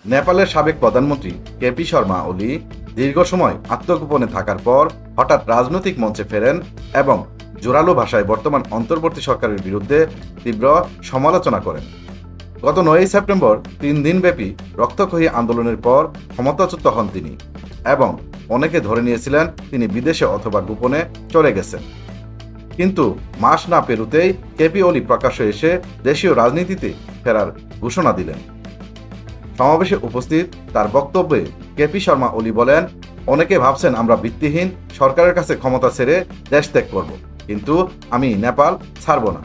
নেপালের সাবেক প্রধানমন্ত্রী কেপি শর্মা ওলি দীর্ঘ সময় আত্মগোপনে থাকার পর হঠাৎ রাজনৈতিক মঞ্চে ফেরেন এবং জোরালো ভাষায় বর্তমান অন্তর্বর্তী সরকারের বিরুদ্ধে তীব্র সমালোচনা করেন। গত 9 সেপ্টেম্বর 3 দিনব্যাপী রক্তক্ষয়ী আন্দোলনের পর ক্ষমতাচ্যুত হন তিনি এবং অনেকে ধরে নিয়েছিলেন তিনি বিদেশে অথবা গোপনে চলে গেছেন। কিন্তু মাস না পেরুতেই কেপি ওলি প্রকাশ্যে এসে দেশীয় রাজনীতিতে ফেরার ঘোষণা দিলেন। সমাবেশে উপস্থিত তার বক্তব্যে কেপি শর্মা ওলি বলেন, অনেকে ভাবছেন আমরা ভিত্তিহীন সরকারের কাছে ক্ষমতা ছেড়ে দেশ ত্যাগ করব, কিন্তু আমি নেপাল ছাড়ব না।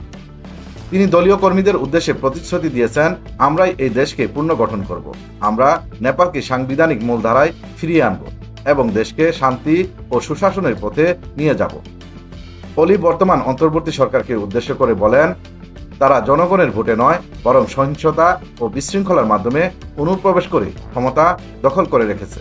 তিনি দলীয় কর্মীদের উদ্দেশ্যে প্রতিশ্রুতি দিয়েছেন, আমরাই এই দেশকে পুনর্গঠন করব, আমরা নেপালকে সাংবিধানিক মূলধারায় ফিরিয়ে আনব এবং দেশকে শান্তি ও সুশাসনের পথে নিয়ে যাব। ওলি বর্তমান অন্তর্বর্তী সরকারকে উদ্দেশ্য করে বলেন, তারা জনগণের ভোটে নয় বরং সহিংসতা ও বিশৃঙ্খলার মাধ্যমে অনুপ্রবেশ করে ক্ষমতা দখল করে রেখেছে।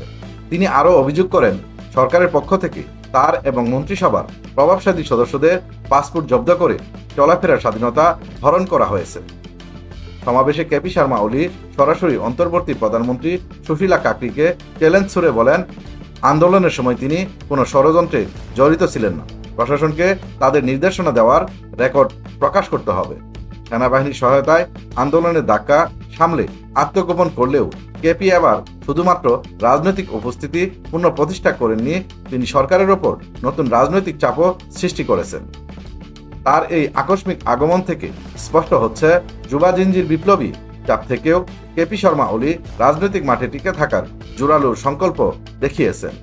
তিনি আরও অভিযোগ করেন, সরকারের পক্ষ থেকে তার এবং মন্ত্রিসভার প্রভাবশালী সদস্যদের পাসপোর্ট জব্দ করে চলাফেরার স্বাধীনতা হরণ করা হয়েছে। সমাবেশে কেপি শর্মা ওলি সরাসরি অন্তর্বর্তী প্রধানমন্ত্রী সুশীলা কাকরিকে চ্যালেঞ্জ ছুড়ে বলেন, আন্দোলনের সময় তিনি কোনো ষড়যন্ত্রে জড়িত ছিলেন না, প্রশাসনকে তাদের নির্দেশনা দেওয়ার রেকর্ড প্রকাশ করতে হবে। সেনাবাহিনীর সহায়তায় আন্দোলনের ধাক্কা সামলে আত্মগোপন করলেও কেপি আবার শুধুমাত্র রাজনৈতিক উপস্থিতি পুনঃপ্রতিষ্ঠা করেননি, তিনি সরকারের ওপর নতুন রাজনৈতিক চাপও সৃষ্টি করেছেন। তার এই আকস্মিক আগমন থেকে স্পষ্ট হচ্ছে, যুবা জিঞ্জির বিপ্লবী চাপ থেকেও কেপি শর্মা ওলি রাজনৈতিক মাঠে টিকে থাকার জোরালো সংকল্প দেখিয়েছেন।